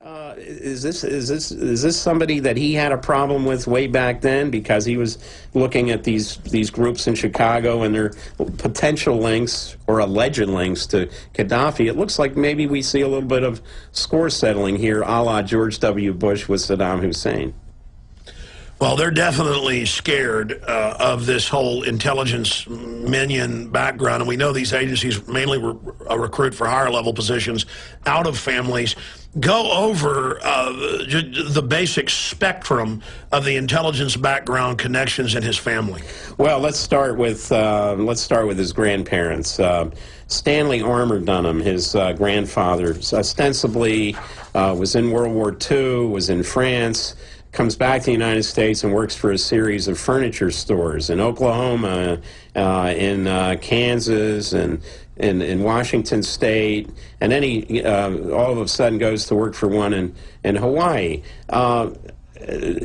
Is this somebody that he had a problem with way back then because he was looking at these groups in Chicago and their potential links or alleged links to Gaddafi? It looks like maybe we see a little bit of score settling here, a la George W. Bush with Saddam Hussein. Well, they're definitely scared of this whole intelligence minion background, and we know these agencies mainly recruit for higher level positions out of families. Go over the basic spectrum of the intelligence background connections in his family. Well, let's start with his grandparents. Stanley Armour Dunham, his grandfather, ostensibly was in World War II, was in France. Comes back to the United States and works for a series of furniture stores in Oklahoma, in Kansas, and in Washington State, and then he all of a sudden goes to work for one in Hawaii.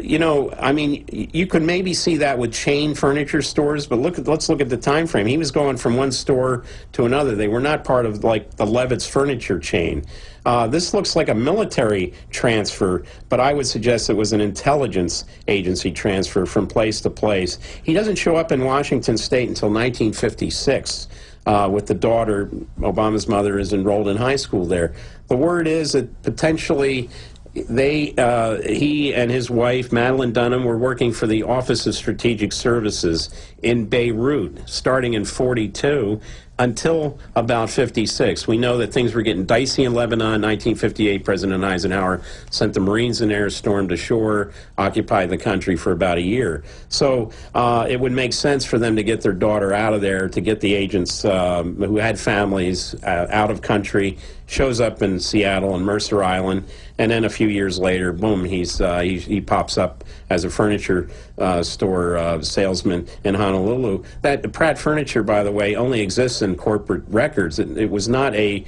You know, I mean, you could maybe see that with chain furniture stores, but let's look at the time frame. He was going from one store to another. They were not part of like the Levitt's furniture chain. This looks like a military transfer, but I would suggest it was an intelligence agency transfer from place to place. He doesn't show up in Washington State until 1956. With the daughter, Obama's mother is enrolled in high school there. The word is that potentially he and his wife, Madeline Dunham, were working for the Office of Strategic Services in Beirut, starting in '42 until about '56. We know that things were getting dicey in Lebanon. 1958, President Eisenhower sent the Marines in there, stormed ashore, occupied the country for about a year. So it would make sense for them to get their daughter out of there, to get the agents who had families out of country. Shows up in Seattle and Mercer Island, and then a few years later, boom, he pops up as a furniture store salesman in Honolulu. That Pratt Furniture, by the way, only exists in corporate records. It was not a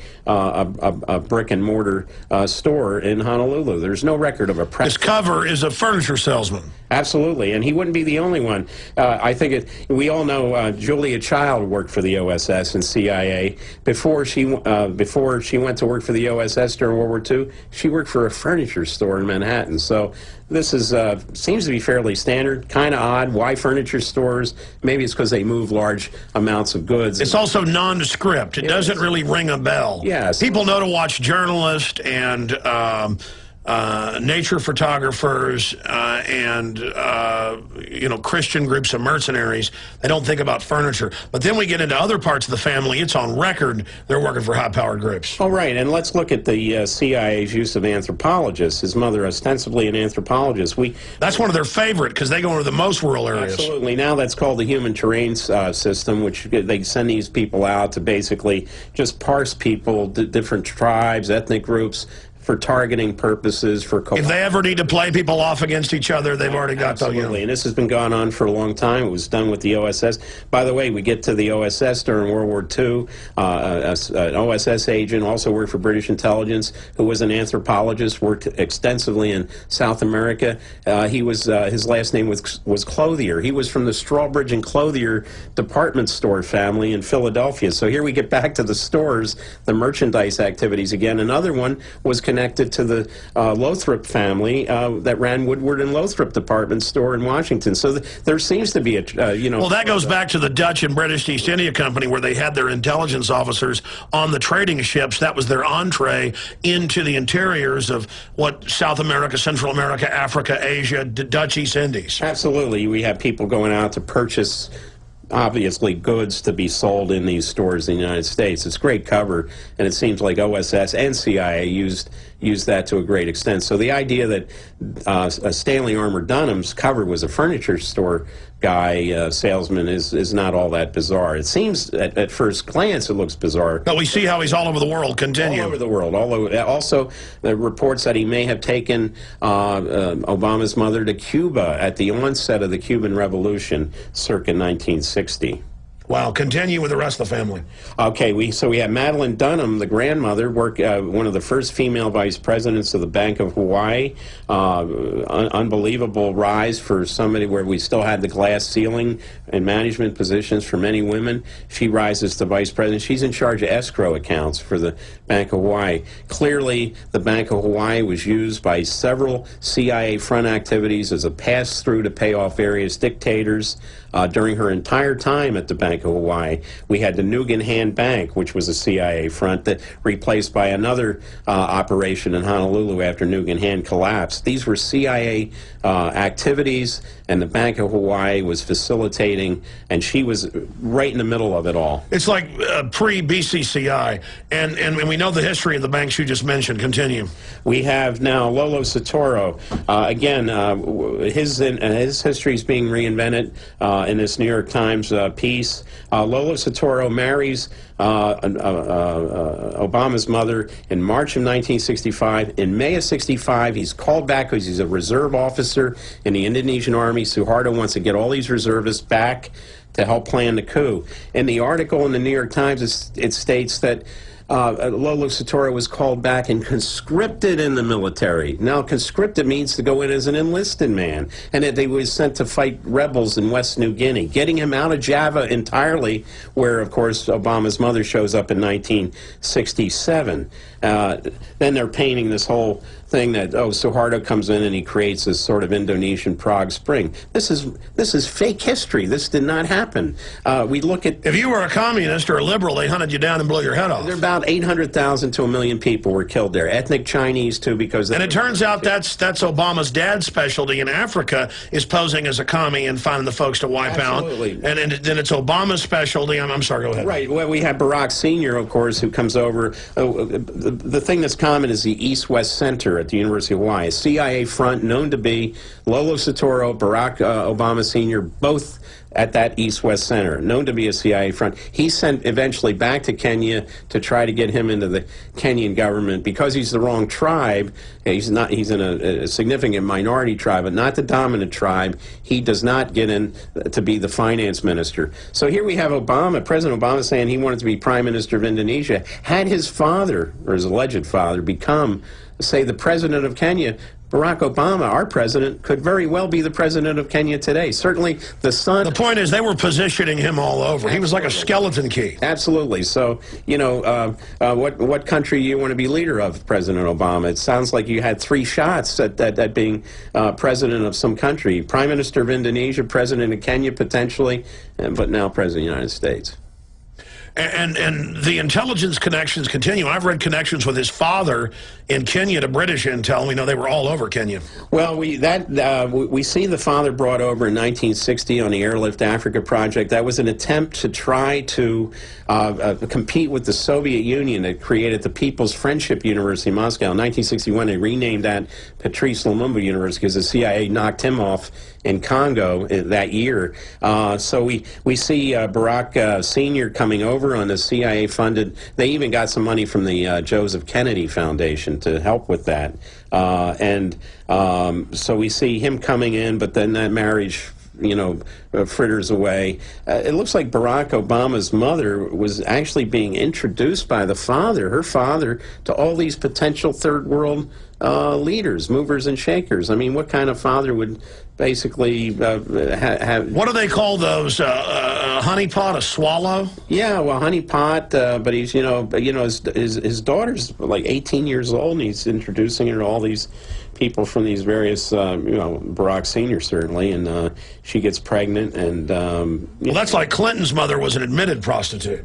brick and mortar store in Honolulu. There's no record of a Pratt. His cover is a furniture salesman. Absolutely, and he wouldn't be the only one. I think we all know Julia Child worked for the OSS and CIA before she went to work for the OSS during World War II. She worked for a furniture store in Manhattan. So this is seems to be fairly standard. Kind of odd. Why furniture stores? Maybe it's because they move large amounts of goods. It's also nondescript. It doesn't really ring a bell. Yes. People know to watch journalists and nature photographers and you know, Christian groups of mercenaries. They don't think about furniture. But then we get into other parts of the family. It's on record they're working for high-powered groups. All right, and let's look at the CIA's use of anthropologists. His mother ostensibly an anthropologist. That's one of their favorite because they go into the most rural areas. Absolutely. Now that's called the human terrain system, which they send these people out to basically just parse people, different tribes, ethnic groups, for targeting purposes, for if they ever need to play people off against each other, they've already got the. Absolutely, and this has been going on for a long time. It was done with the OSS. By the way, we get to the OSS during World War II. An OSS agent also worked for British intelligence, who was an anthropologist, worked extensively in South America. He was his last name was Clothier. He was from the Strawbridge and Clothier department store family in Philadelphia. So here we get back to the stores, the merchandise activities again. Another one was connected to the Lothrop family that ran Woodward and Lothrop department store in Washington. So there seems to be a, you know... Well, that goes back to the Dutch and British East India Company, where they had their intelligence officers on the trading ships. That was their entree into the interiors of what South America, Central America, Africa, Asia, Dutch East Indies. Absolutely. We have people going out to purchase obviously goods to be sold in these stores in the United States. It's great cover, and it seems like OSS and CIA used that to a great extent. So the idea that Stanley Armour Dunham's cover was a furniture store guy, salesman, is not all that bizarre. It seems at first glance it looks bizarre. But we see how he's all over the world. Continue. All over the world. Also, the reports that he may have taken Obama's mother to Cuba at the onset of the Cuban Revolution, circa 1960. Wow, continue with the rest of the family. Okay, so we have Madeline Dunham, the grandmother, one of the first female vice presidents of the Bank of Hawaii. Unbelievable rise for somebody where we still had the glass ceiling in management positions for many women. She rises to vice president. She's in charge of escrow accounts for the Bank of Hawaii. Clearly, the Bank of Hawaii was used by several CIA front activities as a pass-through to pay off various dictators. During her entire time at the Bank of Hawaii, we had the Nugan Hand Bank, which was a CIA front, that replaced by another operation in Honolulu after Nugan Hand collapsed. These were CIA activities, and the Bank of Hawaii was facilitating, and she was right in the middle of it all. It's like pre-BCCI, and we know the history of the banks you just mentioned. Continue. We have now Lolo Soetoro. Again, his history is being reinvented in this New York Times piece. Lolo Soetoro marries Obama's mother in March of 1965. In May of 65, he's called back because he's a reserve officer in the Indonesian Army. Suharto wants to get all these reservists back to help plan the coup. In the article in the New York Times, it states that Lolo Soetoro was called back and conscripted in the military. Now, conscripted means to go in as an enlisted man, and that he was sent to fight rebels in West New Guinea, getting him out of Java entirely, where, of course, Obama's mother shows up in 1967. Then they're painting this whole thing that, oh, Suharto comes in and he creates this sort of Indonesian Prague Spring. This is fake history. This did not happen. We look at... If you were a communist or a liberal, they hunted you down and blew your head off. There are about 800,000 to 1 million people were killed there. Ethnic Chinese, too, because... And it turns out that's Obama's dad's specialty in Africa, is posing as a commie and finding the folks to wipe Absolutely. out. And then it's Obama's specialty. I'm sorry, go ahead. Right. Well, we have Barack Sr., of course, who comes over. The thing that's common is the East-West Center at the University of Hawaii, a CIA front known to be Lolo Soetoro, Barack Obama Sr., both at that East-West Center, known to be a CIA front. He's sent eventually back to Kenya to try to get him into the Kenyan government because he's the wrong tribe. He's in a significant minority tribe, but not the dominant tribe. He does not get in to be the finance minister. So here we have Obama, President Obama, saying he wanted to be prime minister of Indonesia. Had his father, or his alleged father, become, say, the president of Kenya, Barack Obama, our president, could very well be the president of Kenya today. Certainly the son... The point is they were positioning him all over. Absolutely. He was like a skeleton key. Absolutely. So, you know, what country do you want to be leader of, President Obama? It sounds like you had 3 shots at being president of some country. Prime Minister of Indonesia, president of Kenya, potentially, but now president of the United States. And the intelligence connections continue. I've read connections with his father in Kenya to British intel. We know they were all over Kenya. Well, we see the father brought over in 1960 on the Airlift Africa project. That was an attempt to try to compete with the Soviet Union that created the People's Friendship University in Moscow. In 1961, they renamed that Patrice Lumumba University because the CIA knocked him off in Congo that year. So we see Barack Sr. coming over on the CIA-funded. They even got some money from the Joseph Kennedy Foundation to help with that. So we see him coming in, but then that marriage, you know, fritters away. It looks like Barack Obama's mother was actually being introduced by the father, her father, to all these potential third world leaders, movers and shakers. I mean, what kind of father would basically have... What do they call those? Honeypot, a swallow? Yeah, well, honeypot, but he's, his daughter's like 18 years old, and he's introducing her to all these people from these various, Barack Sr. certainly, and she gets pregnant, and... well, that's like Clinton's mother was an admitted prostitute.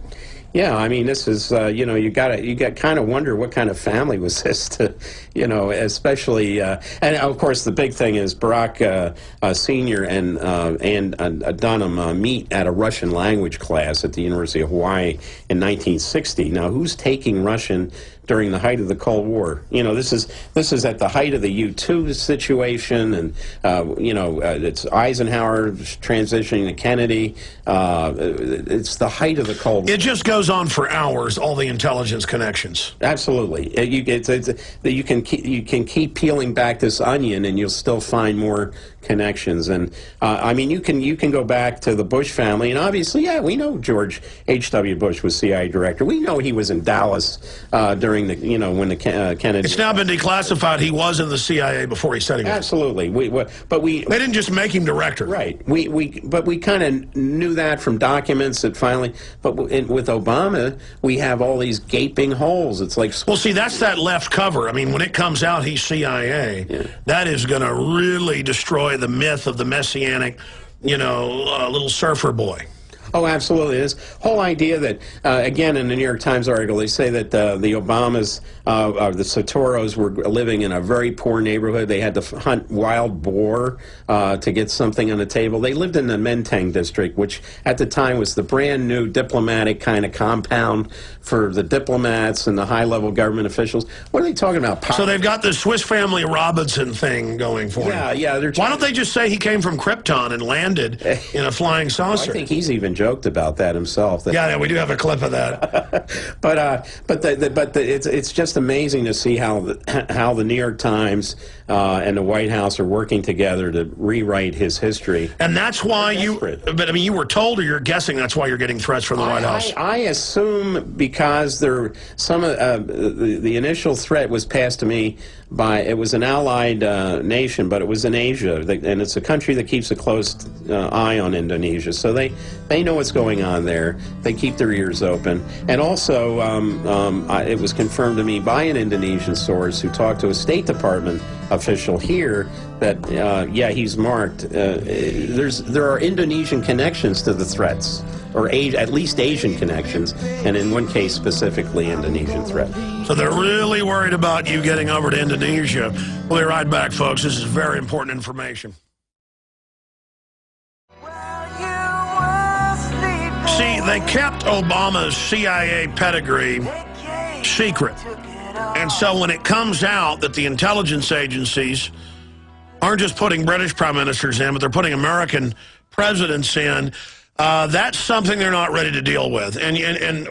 Yeah, I mean, this is, you got kind of wonder what kind of family was this to, especially, and of course the big thing is Barack Sr. and Dunham meet at a Russian language class at the University of Hawaii in 1960. Now, who's taking Russian during the height of the Cold War? This is at the height of the U-2 situation, and it's Eisenhower transitioning to Kennedy. It's the height of the Cold War. It just goes on for hours, all the intelligence connections. Absolutely. You can keep peeling back this onion, and you'll still find more connections. And I mean, you can go back to the Bush family, and obviously, yeah, we know George H.W. Bush was CIA director. We know he was in Dallas during the, you know, when the Kennedy. It's now been declassified. He was in the CIA before he said he was. Absolutely. They didn't just make him director. Right. But we kind of knew that from documents that finally. But with Obama, we have all these gaping holes. It's like, well, see, that's that left cover. I mean, when it comes out he's CIA, that is going to really destroy the myth of the messianic, you know, little surfer boy. Oh, absolutely. This whole idea that, again, in the New York Times article, they say that the Obamas, the Sotoros, were living in a very poor neighborhood. They had to hunt wild boar to get something on the table. They lived in the Menteng district, which at the time was the brand new diplomatic kind of compound for the diplomats and the high-level government officials. What are they talking about? So they've got the Swiss Family Robinson thing going for them. Yeah. Why don't they just say he came from Krypton and landed in a flying saucer? I think he's even joked about that himself. Yeah, we do have a clip of that. but it's just amazing to see how the New York Times and the White House are working together to rewrite his history. And that's why but I mean, you were told, or you're guessing that's why you're getting threats from the White House? I assume because the initial threat was passed to me by, it was an allied nation, but it was in Asia, and it's a country that keeps a close eye on Indonesia, so they know what's going on there. They keep their ears open. And also, it was confirmed to me by an Indonesian source who talked to a State Department official here that, yeah, he's marked. There are Indonesian connections to the threats, or at least Asian connections, and in one case specifically Indonesian threat. So they're really worried about you getting over to Indonesia. We'll be right back, folks. This is very important information. See, they kept Obama's CIA pedigree secret. And so when it comes out that the intelligence agencies aren't just putting British prime ministers in, but they're putting American presidents in, that's something they're not ready to deal with. And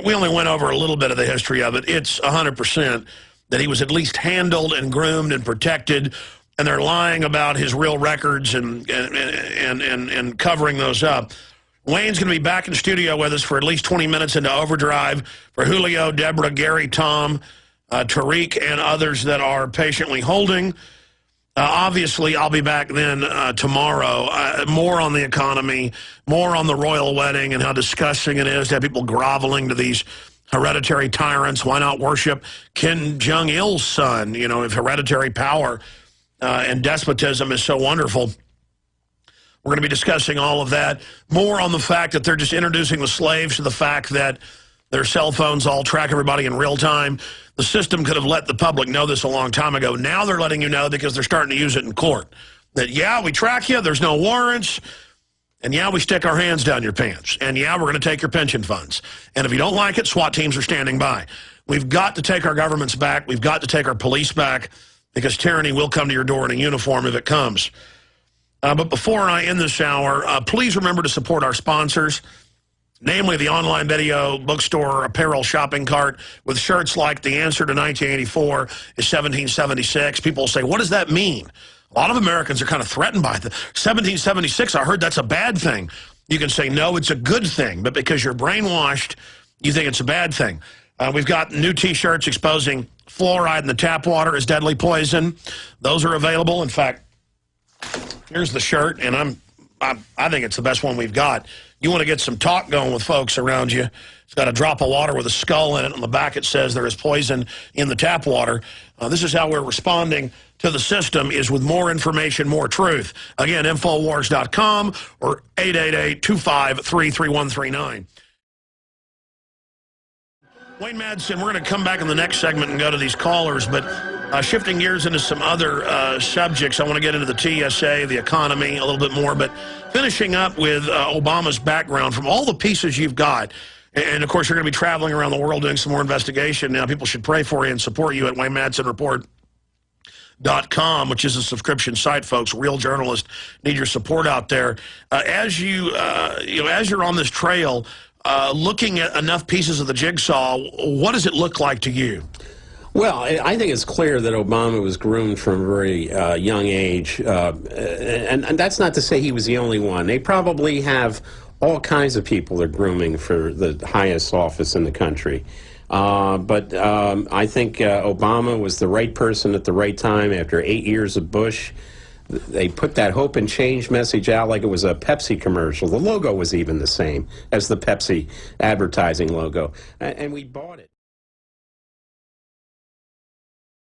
we only went over a little bit of the history of it. It's 100% that he was at least handled and groomed and protected, and they're lying about his real records and covering those up. Wayne's going to be back in studio with us for at least 20 minutes into Overdrive for Julio, Deborah, Gary, Tom, Tariq, and others that are patiently holding. Obviously, I'll be back then tomorrow. More on the economy, more on the royal wedding and how disgusting it is to have people groveling to these hereditary tyrants. Why not worship Kim Jong-il's son, you know, if hereditary power and despotism is so wonderful? We're going to be discussing all of that. More on the fact that they're just introducing the slaves to the fact that their cell phones all track everybody in real time. The system could have let the public know this a long time ago. Now they're letting you know because they're starting to use it in court. That, yeah, we track you, there's no warrants, and yeah, we stick our hands down your pants. And yeah, we're going to take your pension funds. And if you don't like it, SWAT teams are standing by. We've got to take our governments back. We've got to take our police back because tyranny will come to your door in a uniform if it comes. But before I end this hour, please remember to support our sponsors, namely the online video, bookstore, apparel shopping cart with shirts like The Answer to 1984 is 1776. People say, what does that mean? A lot of Americans are kind of threatened by the 1776. I heard that's a bad thing. You can say, no, it's a good thing. But because you're brainwashed, you think it's a bad thing. We've got new T-shirts exposing fluoride in the tap water as deadly poison. Those are available. In fact, here's the shirt, and I think it's the best one we've got. You want to get some talk going with folks around you. It's got a drop of water with a skull in it. On the back it says there is poison in the tap water. This is how we're responding to the system, is with more information, more truth. Again, Infowars.com or 888-253-3139. Wayne Madsen, we're going to come back in the next segment and go to these callers, but shifting gears into some other subjects, I want to get into the TSA, the economy a little bit more, but finishing up with Obama's background from all the pieces you've got. And, of course, you're going to be traveling around the world doing some more investigation. Now, people should pray for you and support you at WayneMadsenReport.com, which is a subscription site, folks. Real journalists need your support out there. As you're on this trail, looking at enough pieces of the jigsaw, what does it look like to you? Well, I think it's clear that Obama was groomed from a very young age, and that's not to say he was the only one. They probably have all kinds of people they're grooming for the highest office in the country. But I think Obama was the right person at the right time after 8 years of Bush. They put that hope and change message out like it was a Pepsi commercial. The logo was even the same as the Pepsi advertising logo, and we bought it.